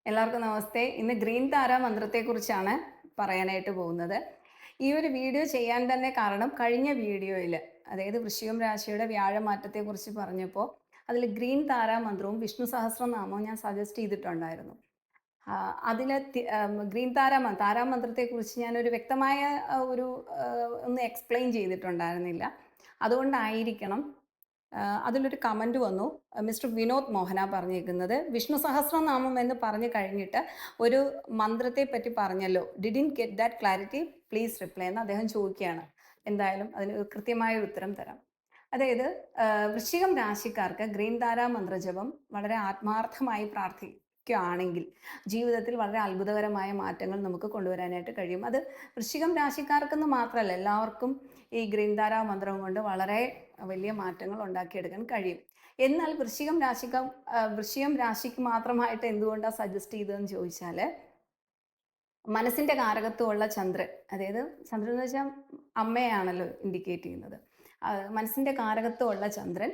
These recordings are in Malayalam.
എല്ലാവർക്കും നമസ്തേ. ഇന്ന് ഗ്രീൻ താര മന്ത്രത്തെക്കുറിച്ചാണ് പറയാനായിട്ട് പോകുന്നത്. ഈ ഒരു വീഡിയോ ചെയ്യാൻ തന്നെ കാരണം കഴിഞ്ഞ വീഡിയോയിൽ, അതായത് വൃശ്ചികം രാശിയുടെ വ്യാഴമാറ്റത്തെക്കുറിച്ച് പറഞ്ഞപ്പോൾ അതിൽ ഗ്രീൻ താര മന്ത്രവും വിഷ്ണു സഹസ്രനാമവും ഞാൻ സജസ്റ്റ് ചെയ്തിട്ടുണ്ടായിരുന്നു. അതിൽ ഗ്രീൻ താരാമന്ത്രത്തെക്കുറിച്ച് ഞാനൊരു വ്യക്തമായ ഒരു ഒന്നും എക്സ്പ്ലെയിൻ ചെയ്തിട്ടുണ്ടായിരുന്നില്ല. അതുകൊണ്ടായിരിക്കണം അതിലൊരു കമൻറ്റ് വന്നു. മിസ്റ്റർ വിനോദ് മോഹന പറഞ്ഞേക്കുന്നത്, വിഷ്ണു സഹസ്രനാമം എന്ന് പറഞ്ഞു കഴിഞ്ഞിട്ട് ഒരു മന്ത്രത്തെ പറ്റി പറഞ്ഞല്ലോ, didn't get that clarity, please reply എന്ന് അദ്ദേഹം ചോദിക്കുകയാണ്. എന്തായാലും അതിന് കൃത്യമായ ഒരു ഉത്തരം തരാം. അതായത് വൃശ്ചികം രാശിക്കാർക്ക് ഗ്രീൻ താര മന്ത്രജപം വളരെ ആത്മാർത്ഥമായി പ്രാർത്ഥിക്കുകയാണെങ്കിൽ ജീവിതത്തിൽ വളരെ അത്ഭുതകരമായ മാറ്റങ്ങൾ നമുക്ക് കൊണ്ടുവരാനായിട്ട് കഴിയും. അത് വൃശ്ചികം രാശിക്കാർക്കെന്ന് മാത്രമല്ല, എല്ലാവർക്കും ഈ ഗ്രീൻ താര മന്ത്രം കൊണ്ട് വളരെ വലിയ മാറ്റങ്ങൾ ഉണ്ടാക്കിയെടുക്കാൻ കഴിയും. എന്നാൽ വൃശ്ചികം രാശിക്ക് മാത്രമായിട്ട് എന്തുകൊണ്ടാണ് സജസ്റ്റ് ചെയ്തതെന്ന് ചോദിച്ചാൽ, മനസ്സിന്റെ കാരകത്വമുള്ള ചന്ദ്രൻ, അതായത് ചന്ദ്രൻ എന്ന് വെച്ചാൽ അമ്മയാണല്ലോ ഇൻഡിക്കേറ്റ് ചെയ്യുന്നത്. മനസ്സിന്റെ കാരകത്വമുള്ള ചന്ദ്രൻ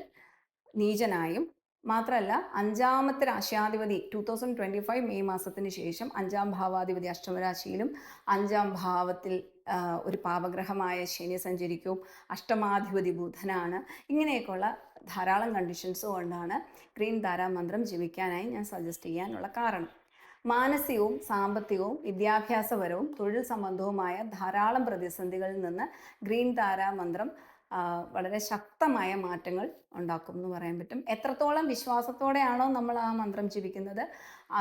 നീചനായും, മാത്രമല്ല അഞ്ചാമത്തെ രാശ്യാധിപതി 2025 മെയ് മാസത്തിന് ശേഷം അഞ്ചാം ഭാവാധിപതി അഷ്ടമരാശിയിലും അഞ്ചാം ഭാവത്തിൽ ഒരു പാപഗ്രഹമായ ശനി സഞ്ചരിക്കും. അഷ്ടമാധിപതി ബുധനാണ്. ഇങ്ങനെയൊക്കെയുള്ള ധാരാളം കണ്ടീഷൻസ് കൊണ്ടാണ് ഗ്രീൻ താര മന്ത്രം ജപിക്കാനായി ഞാൻ സജസ്റ്റ് ചെയ്യാനുള്ള കാരണം. മാനസികവും സാമ്പത്തികവും വിദ്യാഭ്യാസപരവും തൊഴിൽ സംബന്ധവുമായ ധാരാളം പ്രതിസന്ധികളിൽ നിന്ന് ഗ്രീൻ താര മന്ത്രം വളരെ ശക്തമായ മാറ്റങ്ങൾ ഉണ്ടാക്കും എന്ന് പറയാൻ പറ്റും. എത്രത്തോളം വിശ്വാസത്തോടെയാണോ നമ്മൾ ആ മന്ത്രം ജപിക്കുന്നത്,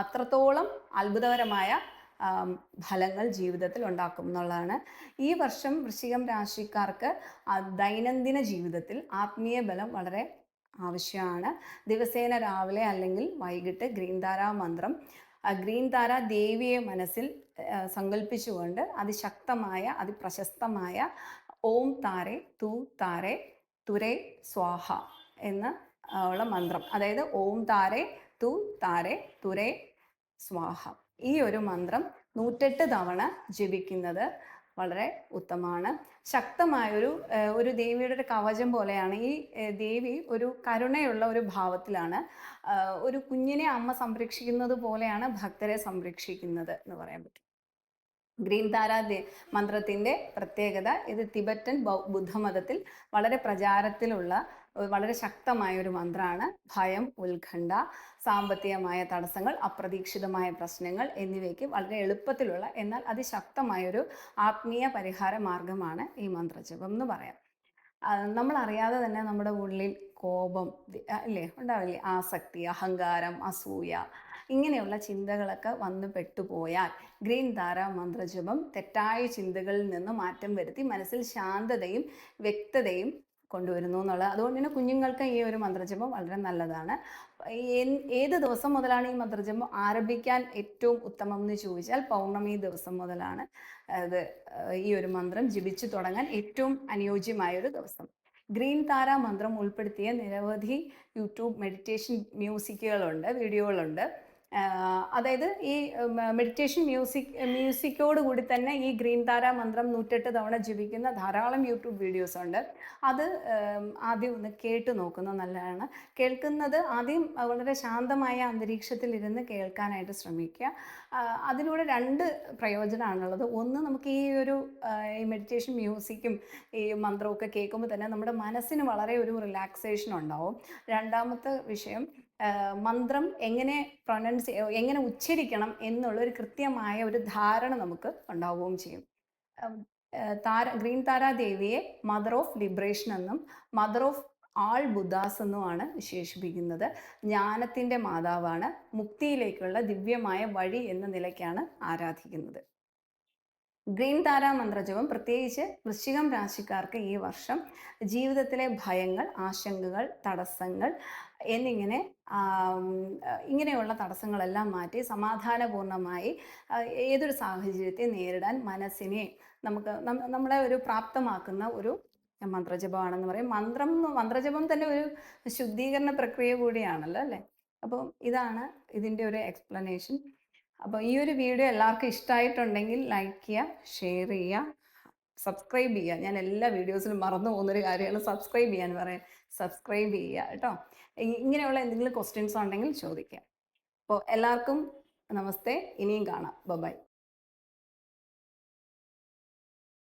അത്രത്തോളം അത്ഭുതകരമായ ഫലങ്ങൾ ജീവിതത്തിൽ ഉണ്ടാക്കും എന്നുള്ളതാണ്. ഈ വർഷം വൃശ്ചികം രാശിക്കാർക്ക് ദൈനംദിന ജീവിതത്തിൽ ആത്മീയ ബലം വളരെ ആവശ്യമാണ്. ദിവസേന രാവിലെ അല്ലെങ്കിൽ വൈകിട്ട് ഗ്രീൻ താര മന്ത്രം, ഗ്രീൻ താര ദേവിയെ മനസ്സിൽ സങ്കല്പിച്ചുകൊണ്ട് അതിശക്തമായ അതിപ്രശസ്തമായ ഓം താരെ തു താരെ തുരേ സ്വാഹ എന്ന ഉള്ള മന്ത്രം, അതായത് ഓം താരെ തു താരെ തുരേ സ്വാഹ, ഈ ഒരു മന്ത്രം 108 തവണ ജപിക്കുന്നത് വളരെ ഉത്തമമാണ്. ശക്തമായൊരു ദേവിയുടെ ഒരു കവചം പോലെയാണ്. ഈ ദേവി ഒരു കരുണയുള്ള ഒരു ഭാവത്തിലാണ്. ഒരു കുഞ്ഞിനെ അമ്മ സംരക്ഷിക്കുന്നത് പോലെയാണ് ഭക്തരെ സംരക്ഷിക്കുന്നത് എന്ന് പറയാൻ പറ്റും. ഗ്രീൻ താര മന്ത്രത്തിൻ്റെ പ്രത്യേകത, ഇത് തിബറ്റൻ ബുദ്ധമതത്തിൽ വളരെ പ്രചാരത്തിലുള്ള വളരെ ശക്തമായ ഒരു മന്ത്രമാണ്. ഭയം, ഉത്കണ്ഠ, സാമ്പത്തികമായ തടസ്സങ്ങൾ, അപ്രതീക്ഷിതമായ പ്രശ്നങ്ങൾ എന്നിവയ്ക്ക് വളരെ എളുപ്പത്തിലുള്ള എന്നാൽ അതിശക്തമായൊരു ആത്മീയ പരിഹാര മാർഗമാണ് ഈ മന്ത്രജപം എന്ന് പറയാം. നമ്മൾ അറിയാതെ തന്നെ നമ്മുടെ ഉള്ളിൽ കോപം അല്ലേ ഉണ്ടാവില്ലേ, ആസക്തി, അഹങ്കാരം, അസൂയ, ഇങ്ങനെയുള്ള ചിന്തകളൊക്കെ വന്നു പെട്ടുപോയാൽ ഗ്രീൻ താര മന്ത്രജപം തെറ്റായ ചിന്തകളിൽ നിന്ന് മാറ്റം വരുത്തി മനസ്സിൽ ശാന്തതയും വ്യക്തതയും കൊണ്ടുവരുന്നു എന്നുള്ളത്. അതുകൊണ്ട് തന്നെ കുഞ്ഞുങ്ങൾക്ക് ഈ ഒരു മന്ത്രജപം വളരെ നല്ലതാണ്. ഏത് ദിവസം മുതലാണ് ഈ മന്ത്രജപം ആരംഭിക്കാൻ ഏറ്റവും ഉത്തമം എന്ന് ചോദിച്ചാൽ, പൗർണമി ദിവസം മുതലാണ് അത് ഈ ഒരു മന്ത്രം ജപിച്ചു തുടങ്ങാൻ ഏറ്റവും അനുയോജ്യമായൊരു ദിവസം. ഗ്രീൻ താര മന്ത്രം ഉൾപ്പെടുത്തിയ നിരവധി യൂട്യൂബ് മെഡിറ്റേഷൻ വീഡിയോകളുണ്ട്. അതായത് ഈ മെഡിറ്റേഷൻ മ്യൂസിക്കോട് കൂടി തന്നെ ഈ ഗ്രീൻ താര മന്ത്രം 108 തവണ ജപിക്കുന്ന ധാരാളം യൂട്യൂബ് വീഡിയോസ് ഉണ്ട്. അത് ആദ്യം ഒന്ന് കേട്ട് നോക്കുന്നത് നല്ലതാണ്. കേൾക്കുന്നത് ആദ്യം വളരെ ശാന്തമായ അന്തരീക്ഷത്തിൽ ഇരുന്ന് കേൾക്കാനായിട്ട് ശ്രമിക്കുക. അതിലൂടെ രണ്ട് പ്രയോജനമാണുള്ളത്. ഒന്ന്, നമുക്ക് ഈ ഒരു ഈ മെഡിറ്റേഷൻ മ്യൂസിക്കും ഈ മന്ത്രമൊക്കെ കേൾക്കുമ്പോൾ തന്നെ നമ്മുടെ മനസ്സിന് വളരെ ഒരു റിലാക്സേഷൻ ഉണ്ടാവും. രണ്ടാമത്തെ വിഷയം, മന്ത്രം എങ്ങനെ ഉച്ചരിക്കണം എന്നുള്ള ഒരു കൃത്യമായ ഒരു ധാരണ നമുക്ക് ഉണ്ടാവുകയും ചെയ്യും. ഗ്രീൻ താര ദേവിയെ മദർ ഓഫ് ലിബറേഷൻ എന്നും മദർ ഓഫ് ആൾ ബുദ്ധാസ് എന്നുമാണ് വിശേഷിപ്പിക്കുന്നത്. ജ്ഞാനത്തിൻ്റെ മാതാവാണ്. മുക്തിയിലേക്കുള്ള ദിവ്യമായ വഴി എന്ന നിലയ്ക്കാണ് ആരാധിക്കുന്നത്. ഗ്രീൻ താര മന്ത്രജപം പ്രത്യേകിച്ച് വൃശ്ചികം രാശിക്കാർക്ക് ഈ വർഷം ജീവിതത്തിലെ ഭയങ്ങൾ, ആശങ്കകൾ, തടസ്സങ്ങൾ എന്നിങ്ങനെ ഇങ്ങനെയുള്ള തടസ്സങ്ങളെല്ലാം മാറ്റി സമാധാനപൂർണമായി ഏതൊരു സാഹചര്യത്തെ നേരിടാൻ മനസ്സിനെ നമ്മളെ ഒരു പ്രാപ്തമാക്കുന്ന ഒരു മന്ത്രജപമാണെന്ന് പറയും. മന്ത്രജപം തന്നെ ഒരു ശുദ്ധീകരണ പ്രക്രിയ കൂടിയാണല്ലോ അല്ലേ. അപ്പോൾ ഇതാണ് ഇതിൻ്റെ ഒരു എക്സ്പ്ലനേഷൻ. അപ്പോൾ ഈ ഒരു വീഡിയോ എല്ലാവർക്കും ഇഷ്ടമായിട്ടുണ്ടെങ്കിൽ ലൈക്ക് ചെയ്യുക, ഷെയർ ചെയ്യുക, സബ്സ്ക്രൈബ് ചെയ്യുക. ഞാൻ എല്ലാ വീഡിയോസിലും മറന്നു പോകുന്നൊരു കാര്യമാണ് സബ്സ്ക്രൈബ് ചെയ്യാൻ പറയാൻ. സബ്സ്ക്രൈബ് ചെയ്യുക കേട്ടോ. ഇങ്ങനെയുള്ള എന്തെങ്കിലും ക്വസ്റ്റ്യൻസ് ഉണ്ടെങ്കിൽ ചോദിക്കാം. അപ്പോൾ എല്ലാവർക്കും നമസ്തേ. ഇനിയും കാണാം. ബൈ.